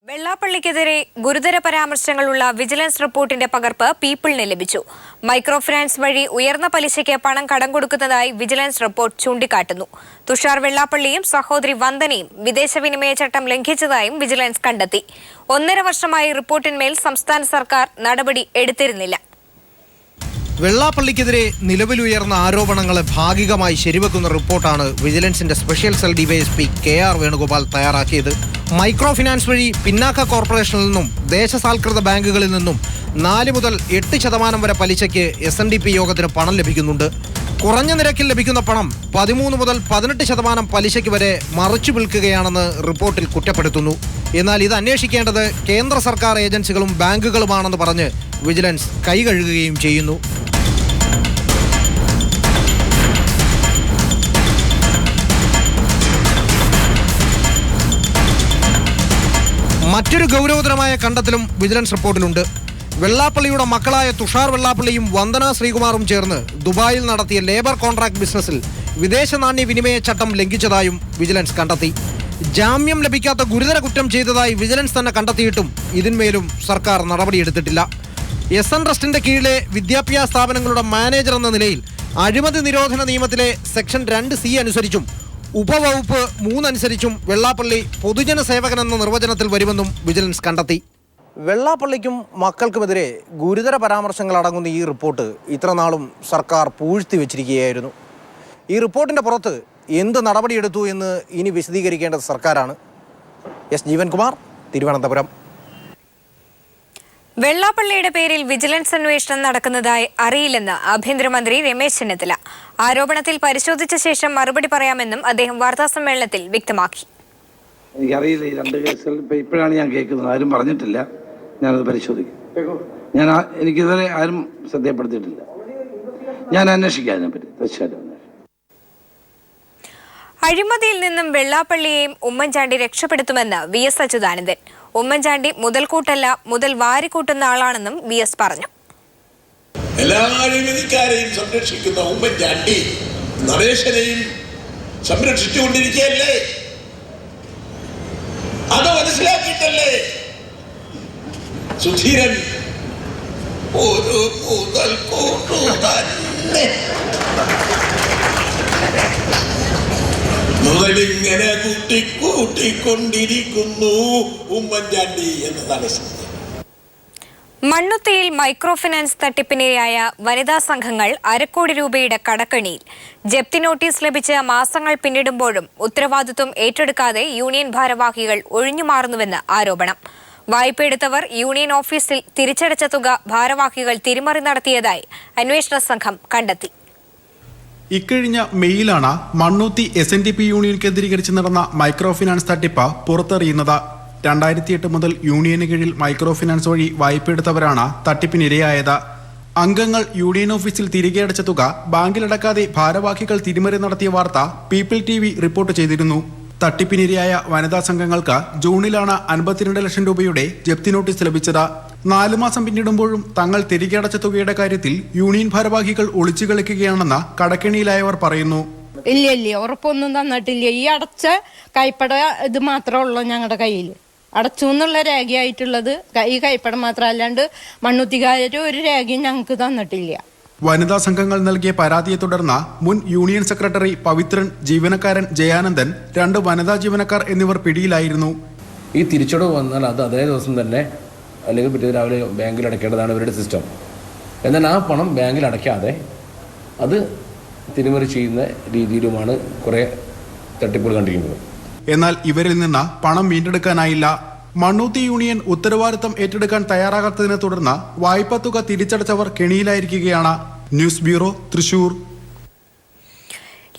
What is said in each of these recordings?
വെള്ളാപ്പള്ളിക്കെതിരെ ഗുരുതര പരാമർശങ്ങളുള്ള വിജിലൻസ് റിപ്പോർട്ടിന്റെ പകർപ്പ് പീപ്പിളിന് ലഭിച്ചു. മൈക്രോ ഫിനാൻസ് വഴി ഉയർന്ന പലിശയ്ക്ക് പണം കടം കൊടുക്കുന്നതായി വിജിലൻസ് റിപ്പോർട്ട് ചൂണ്ടിക്കാട്ടുന്നു. തുഷാർ വെള്ളാപ്പള്ളിയും സഹോദരി വന്ദനയും വിദേശ വിനിമയ ചട്ടം ലംഘിച്ചതായും വിജിലൻസ് കണ്ടെത്തി. 1.5 വർഷമായി റിപ്പോർട്ടിന്മേൽ സംസ്ഥാന സർക്കാർ നടപടി എടുത്തിരുന്നില്ല. വെള്ളാപ്പള്ളിക്കെതിരെ നിലവിലുയർന്ന ആരോപണങ്ങളെ ഭാഗികമായി ശരിവെക്കുന്ന റിപ്പോർട്ടാണ് വിജിലൻസിന്റെ special cell DYSP KR Venugopal തയ്യാറാക്കിയത്. മൈക്രോ ഫിനാൻസ് വഴി പിന്നാക്ക കോർപ്പറേഷനിൽ നിന്നും ദേശസാൽകൃത ബാങ്കുകളിൽ നിന്നും 4 മുതൽ 8% വരെ പലിശയ്ക്ക് SNDP യോഗത്തിന് പണം ലഭിക്കുന്നുണ്ട്. കുറഞ്ഞ നിരക്കിൽ ലഭിക്കുന്ന പണം 13 മുതൽ 18% പലിശയ്ക്ക് വരെ മറിച്ചു വിൽക്കുകയാണെന്ന് റിപ്പോർട്ടിൽ കുറ്റപ്പെടുത്തുന്നു. എന്നാൽ ഇത് അന്വേഷിക്കേണ്ടത് കേന്ദ്ര സർക്കാർ ഏജൻസികളും ബാങ്കുകളുമാണെന്ന് പറഞ്ഞ് വിജിലൻസ് കൈകഴുകുകയും ചെയ്യുന്നു. മറ്റൊരു ഗൗരവതരമായ കണ്ടെത്തലും വിജിലൻസ് റിപ്പോർട്ടിലുണ്ട്. വെള്ളാപ്പള്ളിയുടെ മക്കളായ തുഷാർ വെള്ളാപ്പള്ളിയും വന്ദന ശ്രീകുമാറും ചേർന്ന് ദുബായിൽ നടത്തിയ ലേബർ കോൺട്രാക്ട് ബിസിനസ്സിൽ വിദേശ നാണ്യ വിനിമയ ചട്ടം ലംഘിച്ചതായും വിജിലൻസ് കണ്ടെത്തി. ജാമ്യം ലഭിക്കാത്ത ഗുരുതര കുറ്റം ചെയ്തതായി വിജിലൻസ് തന്നെ കണ്ടെത്തിയിട്ടും ഇതിന്മേലും സർക്കാർ നടപടിയെടുത്തിട്ടില്ല. SN ട്രസ്റ്റിന്റെ കീഴിലെ വിദ്യാഭ്യാസ സ്ഥാപനങ്ങളുടെ മാനേജർ എന്ന നിലയിൽ അഴിമതി നിരോധന നിയമത്തിലെ സെക്ഷൻ 2C അനുസരിച്ചും ഉപവകുപ്പ് 3 അനുസരിച്ചും വെള്ളാപ്പള്ളി പൊതുജന സേവകൻ എന്ന നിർവചനത്തിൽ വരുമെന്നും വിജിലൻസ് കണ്ടെത്തി. വെള്ളാപ്പള്ളിക്കും മക്കൾക്കുമെതിരെ ഗുരുതര പരാമർശങ്ങൾ അടങ്ങുന്ന ഈ റിപ്പോർട്ട് ഇത്രനാളും സർക്കാർ പൂഴ്ത്തി വെച്ചിരിക്കുകയായിരുന്നു. ഈ റിപ്പോർട്ടിൻ്റെ പുറത്ത് എന്ത് നടപടിയെടുത്തു എന്ന് ഇനി വിശദീകരിക്കേണ്ടത് സർക്കാരാണ്. S. ജീവൻകുമാർ, തിരുവനന്തപുരം. വെള്ളാപ്പള്ളിയുടെ പേരിൽ വിജിലൻസ് അന്വേഷണം നടക്കുന്നതായി അറിയില്ലെന്ന് ആഭ്യന്തരമന്ത്രി രമേശ് ചെന്നിത്തല. ആരോപണത്തിൽ പരിശോധിച്ച ശേഷം മറുപടി പറയാമെന്നും അദ്ദേഹം വാർത്താസമ്മേളനത്തിൽ വ്യക്തമാക്കി. എനിക്കറിയില്ല, ഈ 2 കേസുകൾ ഇപ്പോഴാണ് ഞാൻ കേൾക്കുന്നത്. ആരും പറഞ്ഞിട്ടില്ല. ഞാനത് പരിശോധിക്കും. എനിക്കിതുവരെ ആരും ശ്രദ്ധപ്പെടുത്തിയിട്ടില്ല. ഞാൻ അന്വേഷിക്കാം അതിനെപ്പറ്റി, തീർച്ചയായിട്ടും. അഴിമതിയിൽ നിന്നും വെള്ളാപ്പള്ളിയെയും ഉമ്മൻചാണ്ടി രക്ഷപ്പെടുത്തുമെന്ന് VS അച്യുതാനന്ദൻ. ഉമ്മൻചാണ്ടി മുതൽക്കൂട്ടല്ല, മുതൽ വാരിക്കൂട്ടുന്ന ആളാണെന്നും VS പറഞ്ഞു. എല്ലാ അഴിമതിക്കാരെയും സംരക്ഷിക്കുന്ന ഉമ്മൻചാണ്ടി നരേശനെയും സംരക്ഷിച്ചുകൊണ്ടിരിക്കുകയല്ലേ? അത് മനസ്സിലാക്കിയിട്ടല്ലേ സുധീരൻ ഒരു മുതൽക്കൂട്ടു തന്നെ മുതലിങ്ങനെ കൂട്ടിക്കൊണ്ടിരിക്കുന്നു ഉമ്മൻചാണ്ടി എന്നതാണ് സത്യം. മണ്ണുത്തിയിൽ മൈക്രോ ഫിനാൻസ് തട്ടിപ്പിനിരയായ വനിതാ സംഘങ്ങൾ 1/2 കോടി രൂപയുടെ കടക്കണിയിൽ. ജപ്തി നോട്ടീസ് ലഭിച്ച് മാസങ്ങൾ പിന്നിടുമ്പോഴും ഉത്തരവാദിത്വം ഏറ്റെടുക്കാതെ യൂണിയൻ ഭാരവാഹികൾ ഒഴിഞ്ഞുമാറുന്നുവെന്ന് ആരോപണം. വായ്പയെടുത്തവർ യൂണിയൻ ഓഫീസിൽ തിരിച്ചടച്ച തുക ഭാരവാഹികൾ തിരിമറി നടത്തിയതായി അന്വേഷണ സംഘം കണ്ടെത്തി. ഇക്കഴിഞ്ഞ മെയ്യിലാണ് മണ്ണുത്തി SNDP യൂണിയൻ കേന്ദ്രീകരിച്ച് നടന്ന മൈക്രോ ഫിനാൻസ് തട്ടിപ്പ് പുറത്തറിയുന്നത്. 2008 മുതൽ യൂണിയന് കീഴിൽ മൈക്രോ ഫിനാൻസ് വഴി വായ്പയെടുത്തവരാണ് തട്ടിപ്പിനിരയായത്. അംഗങ്ങൾ യൂണിയൻ ഓഫീസിൽ തിരികെ അടച്ച തുക ബാങ്കിലടക്കാതെ ഭാരവാഹികൾ തിരിമറി നടത്തിയ വാർത്ത പീപ്പിൾ TV റിപ്പോർട്ട് ചെയ്തിരുന്നു. തട്ടിപ്പിനിരയായ വനിതാ സംഘങ്ങൾക്ക് ജൂണിലാണ് 52 ലക്ഷം രൂപയുടെ ജപ്തി നോട്ടീസ് ലഭിച്ചത്. 4 മാസം പിന്നിടുമ്പോഴും തങ്ങൾ തിരികെ അടച്ച തുകയുടെ കാര്യത്തിൽ യൂണിയൻ ഭാരവാഹികൾ ഒളിച്ചു കളിക്കുകയാണെന്ന് കടക്കെണിയിലായവർ പറയുന്നു. ഇല്ല, ഉറപ്പൊന്നും തന്നിട്ടില്ല. ഈ അടച്ച കൈപ്പട ഇത് മാത്രമേ ഉള്ളൂ ഞങ്ങളുടെ കയ്യിൽ. അടച്ചു എന്നുള്ള രേഖയായിട്ടുള്ളത് ഈ കൈപ്പട മാത്രം, അല്ലാണ്ട് മണ്ണുത്തിക്കാരും ഒരു രേഖയും ഞങ്ങൾക്ക് തന്നിട്ടില്ല. വനിതാ സംഘങ്ങൾ നൽകിയ പരാതിയെ തുടർന്ന് മുൻ യൂണിയൻ സെക്രട്ടറി പവിത്രൻ, ജീവനക്കാരൻ ജയാനന്ദൻ, 2 വനിതാ ജീവനക്കാർ എന്നിവർ പിടിയിലായിരുന്നു. ഈ തിരിച്ചടവ് വന്നാൽ അത് അതേ ദിവസം തന്നെ അല്ലെങ്കിൽ പിറ്റേ രാവിലെ ബാങ്കിൽ അടയ്ക്കേണ്ടതാണ് ഇവരുടെ സിസ്റ്റം. എന്നാൽ ആ പണം ബാങ്കിൽ അടയ്ക്കാതെ അത് തിരിമറി ചെയ്യുന്ന രീതിയിലുമാണ് കുറേ തട്ടിപ്പുകൾ കണ്ടിരിക്കുന്നത്. എന്നാൽ ഇവരിൽ നിന്ന് പണം വീണ്ടെടുക്കാനായില്ല. മണ്ണുത്തി യൂണിയൻ ഉത്തരവാദിത്തം ഏറ്റെടുക്കാൻ തയ്യാറാകാത്തതിനെ തുടർന്ന് വായ്പാ തുക തിരിച്ചടച്ചവർ കെണിയിലായിരിക്കുകയാണ്. News bureau, Thrissur.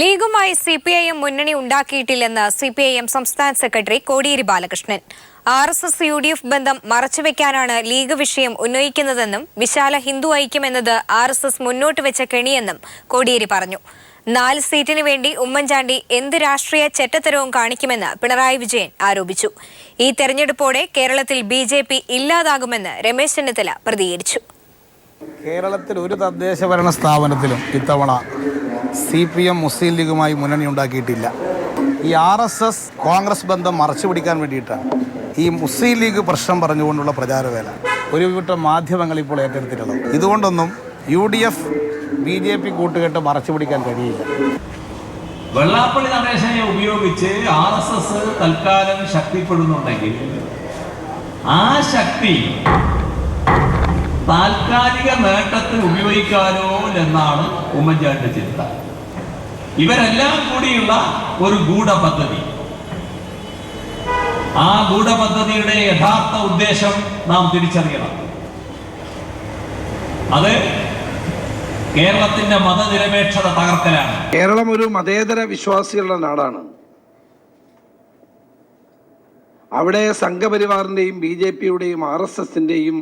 ലീഗുമായി CPIM മുന്നണി ഉണ്ടാക്കിയിട്ടില്ലെന്ന് CPIM സംസ്ഥാന secretary Kodiyeri Balakrishnan. RSS UDF ബന്ധം മറച്ചുവെക്കാനാണ് ലീഗ് വിഷയം ഉന്നയിക്കുന്നതെന്നും വിശാല ഹിന്ദു ഐക്യമെന്നത് RSS മുന്നോട്ട് വെച്ച കെണിയെന്നും കോടിയേരി പറഞ്ഞു. 4 സീറ്റിന് വേണ്ടി ഉമ്മൻചാണ്ടി എന്ത് രാഷ്ട്രീയ ചെറ്റത്തരവും കാണിക്കുമെന്ന് പിണറായി വിജയൻ ആരോപിച്ചു. ഈ തെരഞ്ഞെടുപ്പോടെ കേരളത്തിൽ BJP ഇല്ലാതാകുമെന്ന് രമേശ് ചെന്നിത്തല പ്രതികരിച്ചു. കേരളത്തിൽ ഒരു തദ്ദേശ ഭരണ സ്ഥാപനത്തിലും ഇത്തവണ CPM മുസ്ലിം ലീഗുമായി മുന്നണി ഉണ്ടാക്കിയിട്ടില്ല. ഈ RSS കോൺഗ്രസ് ബന്ധം മറച്ചു പിടിക്കാൻ വേണ്ടിയിട്ടാണ് ഈ മുസ്ലിം ലീഗ് പ്രശ്നം പറഞ്ഞുകൊണ്ടുള്ള പ്രചാരവേല ഒരു കൂട്ടം മാധ്യമങ്ങൾ ഇപ്പോൾ ഏറ്റെടുത്തിട്ടുള്ളത്. ഇതുകൊണ്ടൊന്നും UDF BJP കൂട്ടുകെട്ട് മറച്ചു പിടിക്കാൻ കഴിയില്ല. വെള്ളാപ്പള്ളി നടേശനെ ഉപയോഗിച്ച് RSS തൽക്കാലം ശക്തിപ്പെടുന്നുണ്ടെങ്കിൽ ആ ശക്തി താൽക്കാലിക നേട്ടത്തിന് ഉപയോഗിക്കാനോ എന്നാണ് ഉമ്മൻചാണ്ടിയുടെ ചിന്ത. ഇവരെല്ലാം കൂടിയുള്ള ഒരു ഗൂഢപദ്ധതി. ആ ഗൂഢപദ്ധതിയുടെ യഥാർത്ഥ ഉദ്ദേശം നാം തിരിച്ചറിയണം. അത് കേരളത്തിന്റെ മതനിരപേക്ഷത തകർക്കലാണ്. കേരളം ഒരു മതേതര വിശ്വാസികളുടെ നാടാണ്. അവിടെ സംഘപരിവാറിൻ്റെയും BJPയുടെയും RSSൻ്റെയും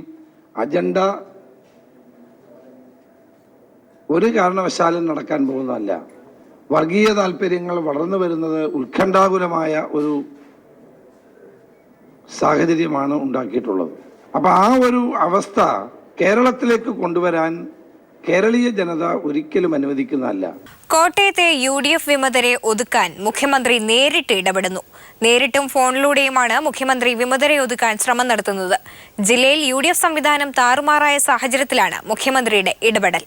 അജണ്ട ഒരു കാരണവശാലും നടക്കാൻ പോകുന്നതല്ല. വർഗീയ താല്പര്യങ്ങൾ വളർന്നു വരുന്നത് ഉത്കണ്ഠാകുലമായ ഒരു സാഹചര്യമാണ് ഉണ്ടാക്കിയിട്ടുള്ളത്. അപ്പോൾ ആ ഒരു അവസ്ഥ കേരളത്തിലേക്ക് കൊണ്ടുവരാൻ കേരളീയ ജനത ഒരിക്കലും അനുവദിക്കുന്നതല്ല. കോട്ടയത്തെ UDF വിമതരെ ഒതുക്കാൻ മുഖ്യമന്ത്രി നേരിട്ട് ഇടപെടുന്നു. നേരിട്ടും ഫോണിലൂടെയുമാണ് മുഖ്യമന്ത്രി വിമതരെ ഒതുക്കാൻ ശ്രമം നടത്തുന്നത്. ജില്ലയിൽ UDF സംവിധാനം താറുമാറായ സാഹചര്യത്തിലാണ് മുഖ്യമന്ത്രിയുടെ ഇടപെടൽ.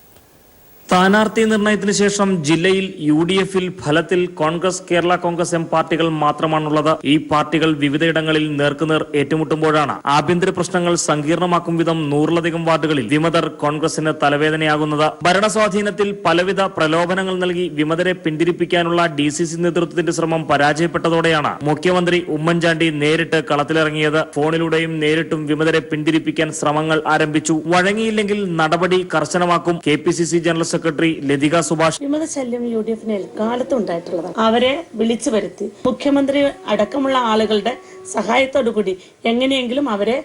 സ്ഥാനാർത്ഥി നിർണയത്തിന് ശേഷം ജില്ലയിൽ UDFൽ ഫലത്തിൽ കോൺഗ്രസ്, കേരള കോൺഗ്രസ് എം പാർട്ടികൾ മാത്രമാണുള്ളത്. ഈ പാർട്ടികൾ വിവിധയിടങ്ങളിൽ നേർക്കുനേർ ഏറ്റുമുട്ടുമ്പോഴാണ് ആഭ്യന്തര പ്രശ്നങ്ങൾ സങ്കീർണമാക്കും വിധം 100ലധികം വാർഡുകളിൽ വിമതർ കോൺഗ്രസിന് തലവേദനയാകുന്നത്. ഭരണസ്വാധീനത്തിൽ പലവിധ പ്രലോഭനങ്ങൾ നൽകി വിമതരെ പിന്തിരിപ്പിക്കാനുള്ള DCC നേതൃത്വത്തിന്റെ ശ്രമം പരാജയപ്പെട്ടതോടെയാണ് മുഖ്യമന്ത്രി ഉമ്മൻചാണ്ടി നേരിട്ട് കളത്തിലിറങ്ങിയത്. ഫോണിലൂടെയും നേരിട്ടും വിമതരെ പിന്തിരിപ്പിക്കാൻ ശ്രമങ്ങൾ ആരംഭിച്ചു. വഴങ്ങിയില്ലെങ്കിൽ നടപടി കർശനമാക്കും. KPCC general secretary Lathika Subhash. വിമതശല്യം UDFന് എക്കാലത്തും ഉണ്ടായിട്ടുള്ളതാണ്. അവരെ വിളിച്ചു വരുത്തി മുഖ്യമന്ത്രി അടക്കമുള്ള ആളുകളുടെ സഹായത്തോടുകൂടി എങ്ങനെയെങ്കിലും അവരെ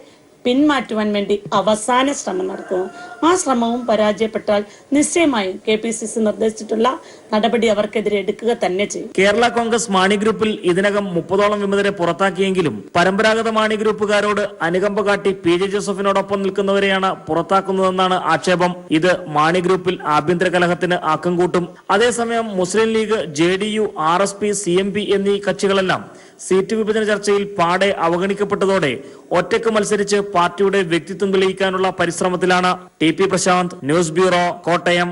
പിന്മാറ്റുവാൻ വേണ്ടി അവസാന ശ്രമം നടത്തുന്നു. ആ ശ്രമവും പരാജയപ്പെട്ടാൽ നിശ്ചയമായും KPCC നിർദ്ദേശിച്ചിട്ടുള്ള നടപടി അവർക്കെതിരെ എടുക്കുക തന്നെ ചെയ്യും. കേരള കോൺഗ്രസ് മാണി ഗ്രൂപ്പിൽ ഇതിനകം 30ഓളം വിമതരെ പുറത്താക്കിയെങ്കിലും പരമ്പരാഗത മാണി ഗ്രൂപ്പുകാരോട് അനുകമ്പ കാട്ടി PJ ജോസഫിനോടൊപ്പം നിൽക്കുന്നവരെയാണ് പുറത്താക്കുന്നതെന്നാണ് ആക്ഷേപം. ഇത് മാണി ഗ്രൂപ്പിൽ ആഭ്യന്തര കലഹത്തിന് ആക്കം കൂട്ടും. അതേസമയം മുസ്ലിം ലീഗ്, JDU, RSP, CMP എന്നീ കക്ഷികളെല്ലാം സീറ്റ് വിഭജന ചർച്ചയിൽ പാടെ അവഗണിക്കപ്പെട്ടതോടെ ഒറ്റയ്ക്ക് മത്സരിച്ച് പാർട്ടിയുടെ വ്യക്തിത്വം തെളിയിക്കാനുള്ള പരിശ്രമത്തിലാണ്. TP Prashanth, news bureau, Kottayam.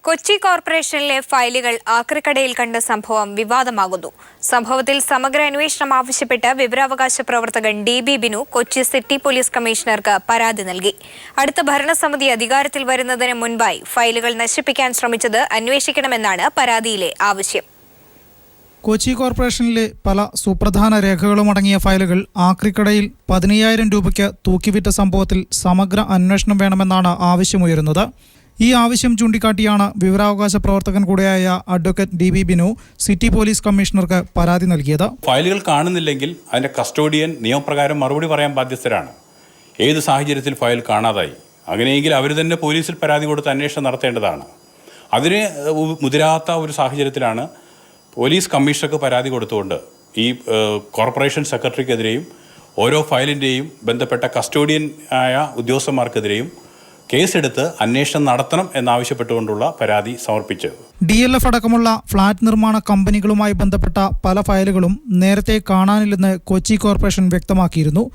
Kochi കോർപ്പറേഷനിലെ ഫയലുകൾ ആക്രിക്കടയിൽ കണ്ട സംഭവം വിവാദമാകുന്നു. സംഭവത്തിൽ സമഗ്ര അന്വേഷണം ആവശ്യപ്പെട്ട് വിവരാവകാശ പ്രവർത്തകൻ DB Binu Kochi city police കമ്മീഷണർക്ക് പരാതി നൽകി. അടുത്ത ഭരണസമിതി അധികാരത്തിൽ വരുന്നതിന് മുൻപായി ഫയലുകൾ നശിപ്പിക്കാൻ ശ്രമിച്ചത് അന്വേഷിക്കണമെന്നാണ് പരാതിയിലെ ആവശ്യം. കൊച്ചി കോർപ്പറേഷനിലെ പല സുപ്രധാന രേഖകളുമടങ്ങിയ ഫയലുകൾ ആക്രിക്കടയിൽ 15,000 രൂപയ്ക്ക് തൂക്കിവിറ്റ സംഭവത്തിൽ സമഗ്ര അന്വേഷണം വേണമെന്നാണ് ആവശ്യമുയരുന്നത്. ഈ ആവശ്യം ചൂണ്ടിക്കാട്ടിയാണ് വിവരാവകാശ പ്രവർത്തകൻ കൂടെയായ advocate DB Binu city police കമ്മീഷണർക്ക് പരാതി നൽകിയത്. ഫയലുകൾ കാണുന്നില്ലെങ്കിൽ അതിൻ്റെ കസ്റ്റോഡിയൻ നിയമപ്രകാരം മറുപടി പറയാൻ ബാധ്യസ്ഥരാണ്. ഏത് സാഹചര്യത്തിൽ ഫയൽ കാണാതായി, അങ്ങനെയെങ്കിൽ അവർ തന്നെ പോലീസിൽ പരാതി കൊടുത്ത് അന്വേഷണം നടത്തേണ്ടതാണ്. അതിന് മുതിരാത്ത ഒരു സാഹചര്യത്തിലാണ് പോലീസ് കമ്മീഷണർക്ക് പരാതി കൊടുത്തുകൊണ്ട് ഈ കോർപ്പറേഷൻ സെക്രട്ടറിക്കെതിരെയും ഓരോ ഫയലിൻ്റെയും ബന്ധപ്പെട്ട കസ്റ്റോഡിയൻ ആയ ഉദ്യോഗസ്ഥന്മാർക്കെതിരെയും കേസെടുത്ത് അന്വേഷണം നടത്തണം എന്നാവശ്യപ്പെട്ടുകൊണ്ടുള്ള പരാതി സമർപ്പിച്ചത്. DLF അടക്കമുള്ള ഫ്ളാറ്റ് നിർമ്മാണ കമ്പനികളുമായി ബന്ധപ്പെട്ട പല ഫയലുകളും നേരത്തെ കാണാനില്ലെന്ന് കൊച്ചി കോർപ്പറേഷൻ വ്യക്തമാക്കിയിരുന്നു.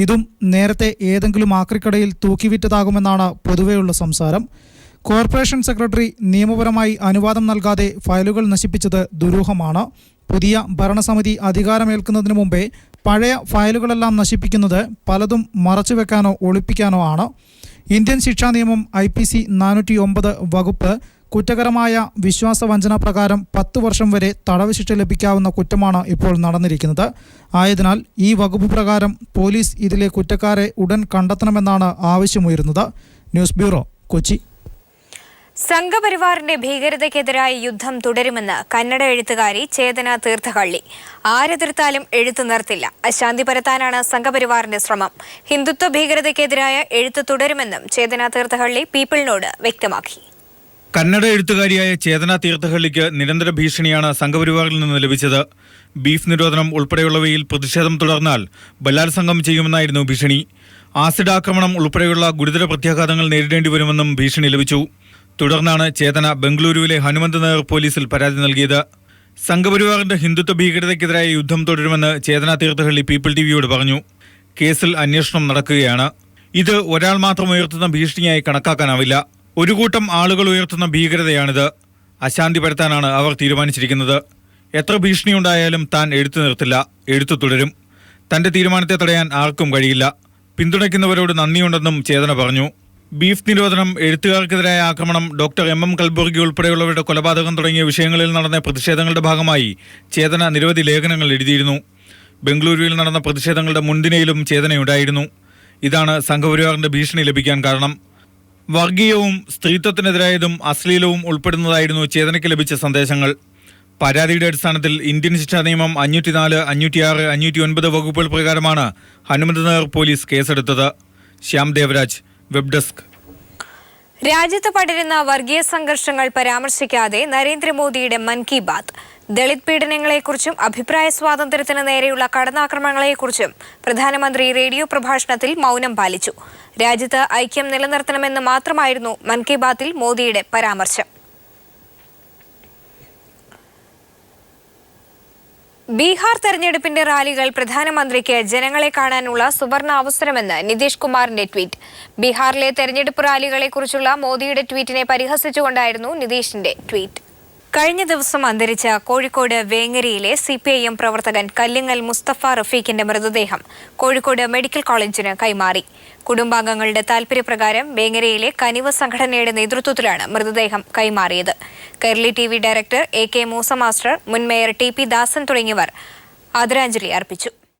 ഇതും നേരത്തെ ഏതെങ്കിലും ആക്രിക്കടയിൽ തൂക്കിവിറ്റതാകുമെന്നാണ് പൊതുവെയുള്ള സംസാരം. കോർപ്പറേഷൻ സെക്രട്ടറി നിയമപരമായി അനുവാദം നൽകാതെ ഫയലുകൾ നശിപ്പിച്ചത് ദുരൂഹമാണ്. പുതിയ ഭരണസമിതി അധികാരമേൽക്കുന്നതിന് മുമ്പേ പഴയ ഫയലുകളെല്ലാം നശിപ്പിക്കുന്നത് പലതും മറച്ചുവെക്കാനോ ഒളിപ്പിക്കാനോ ആണ്. ഇന്ത്യൻ ശിക്ഷാ നിയമം IPC 409 വകുപ്പ് കുറ്റകരമായ വിശ്വാസവഞ്ചന പ്രകാരം 10 വർഷം വരെ തടവ് ശിക്ഷ ലഭിക്കാവുന്ന കുറ്റമാണ് ഇപ്പോൾ നടന്നിരിക്കുന്നത്. ആയതിനാൽ ഈ വകുപ്പ് പ്രകാരം പോലീസ് ഇതിലെ കുറ്റക്കാരെ ഉടൻ കണ്ടെത്തണമെന്നാണ് ആവശ്യമുയരുന്നത്. News bureau, Kochi. സംഘപരിവാറിന്റെ ഭീകരതയ്ക്കെതിരായ യുദ്ധം തുടരുമെന്ന് കന്നഡ എഴുത്തുകാരി ചേതന തീർത്ഥഹള്ളി. ആരെതിർത്താലും എഴുത്തു നിർത്തില്ല. അശാന്തി പരത്താനാണ് സംഘപരിവാറിന്റെ ശ്രമം. ഹിന്ദുത്വ ഭീകരതയ്ക്കെതിരായ എഴുത്ത് തുടരുമെന്നും ചേതന തീർത്ഥഹള്ളി പീപ്പിളിനോട് വ്യക്തമാക്കി. കന്നഡ എഴുത്തുകാരിയായ ചേതന തീർത്ഥഹള്ളിക്ക് നിരന്തര ഭീഷണിയാണ് സംഘപരിവാറിൽ നിന്ന് ലഭിച്ചത്. ബീഫ് നിരോധനം ഉൾപ്പെടെയുള്ളവയിൽ പ്രതിഷേധം തുടർന്നാൽ ബലാത്സംഗം ചെയ്യുമെന്നായിരുന്നു ഭീഷണി. ആസിഡ് ആക്രമണം ഉൾപ്പെടെയുള്ള ഗുരുതര പ്രത്യാഘാതങ്ങൾ നേരിടേണ്ടി വരുമെന്നും ഭീഷണി ലഭിച്ചു. തുടർന്നാണ് ചേതന ബംഗളൂരുവിലെ ഹനുമന്ത് നഗർ പോലീസിൽ പരാതി നൽകിയത്. സംഘപരിവാറിന്റെ ഹിന്ദുത്വ ഭീകരതയ്ക്കെതിരായ യുദ്ധം തുടരുമെന്ന് ചേതന തീർത്ഥഹള്ളി പീപ്പിൾ ടിവിയോട് പറഞ്ഞു. കേസിൽ അന്വേഷണം നടക്കുകയാണ്. ഇത് ഒരാൾ മാത്രം ഉയർത്തുന്ന ഭീഷണിയായി കണക്കാക്കാനാവില്ല. ഒരു കൂട്ടം ആളുകൾ ഉയർത്തുന്ന ഭീകരതയാണിത്. അശാന്തി പരത്താനാണ് അവർ തീരുമാനിച്ചിരിക്കുന്നത്. എത്ര ഭീഷണിയുണ്ടായാലും താൻ എഴുത്തു നിർത്തില്ല, എഴുത്തു തുടരും. തന്റെ തീരുമാനത്തെ തടയാൻ ആർക്കും കഴിയില്ല. പിന്തുണയ്ക്കുന്നവരോട് നന്ദിയുണ്ടെന്നും ചേതന പറഞ്ഞു. ബീഫ് നിരോധനം, എഴുത്തുകാർക്കെതിരായ ആക്രമണം, ഡോക്ടർ MM കൽബുർഗി ഉൾപ്പെടെയുള്ളവരുടെ കൊലപാതകം തുടങ്ങിയ വിഷയങ്ങളിൽ നടന്ന പ്രതിഷേധങ്ങളുടെ ഭാഗമായി ചേതന നിരവധി ലേഖനങ്ങൾ എഴുതിയിരുന്നു. ബംഗളൂരുവിൽ നടന്ന പ്രതിഷേധങ്ങളുടെ മുൻദിനയിലും ചേതനയുണ്ടായിരുന്നു. ഇതാണ് സംഘപരിവാറിന്റെ ഭീഷണി ലഭിക്കാൻ കാരണം. വർഗീയവും സ്ത്രീത്വത്തിനെതിരായതും അശ്ലീലവും ഉൾപ്പെടുന്നതായിരുന്നു ചേതനയ്ക്ക് ലഭിച്ച സന്ദേശങ്ങൾ. പരാതിയുടെ അടിസ്ഥാനത്തിൽ ഇന്ത്യൻ ശിക്ഷാ നിയമം 504, 506, 509 വകുപ്പുകൾ പ്രകാരമാണ് ഹനുമന്തനഗർ പോലീസ് കേസെടുത്തത്. Shyam Devaraj, web desk. രാജ്യത്ത് പടരുന്ന വർഗീയ സംഘർഷങ്ങൾ പരാമർശിക്കാതെ നരേന്ദ്രമോദിയുടെ മൻ കി ബാത്ത്. ദളിത് പീഡനങ്ങളെക്കുറിച്ചും അഭിപ്രായ സ്വാതന്ത്ര്യത്തിന് നേരെയുള്ള കടന്നാക്രമണങ്ങളെക്കുറിച്ചും പ്രധാനമന്ത്രി റേഡിയോ പ്രഭാഷണത്തിൽ മൗനം പാലിച്ചു. രാജ്യത്ത് ഐക്യം നിലനിർത്തണമെന്ന് മാത്രമായിരുന്നു മൻ കി ബാത്തിൽ മോദിയുടെ പരാമർശം. ബീഹാർ തെരഞ്ഞെടുപ്പിന്റെ റാലികൾ പ്രധാനമന്ത്രിക്ക് ജനങ്ങളെ കാണാനുള്ള സുവർണ അവസരമെന്ന് നിതീഷ് കുമാറിന്റെ ട്വീറ്റ്. ബീഹാറിലെ തെരഞ്ഞെടുപ്പ് റാലികളെക്കുറിച്ചുള്ള മോദിയുടെ ട്വീറ്റിനെ പരിഹസിച്ചുകൊണ്ടായിരുന്നു നിതീഷിന്റെ ട്വീറ്റ്. കഴിഞ്ഞ ദിവസം അന്തരിച്ച കോഴിക്കോട് വേങ്ങരയിലെ CPIM പ്രവർത്തകൻ കല്ലിങ്ങൽ മുസ്തഫ റഫീഖിന്റെ മൃതദേഹം കോഴിക്കോട് മെഡിക്കൽ കോളേജിന് കൈമാറി. കുടുംബാംഗങ്ങളുടെ താൽപര്യപ്രകാരം വേങ്ങരയിലെ കനിവ് സംഘടനയുടെ നേതൃത്വത്തിലാണ് മൃതദേഹം കൈമാറിയത്. Kairali TV director AK Moosa master, മുൻ മേയർ TP ദാസൻ തുടങ്ങിയവർ ആദരാഞ്ജലി അർപ്പിച്ചു.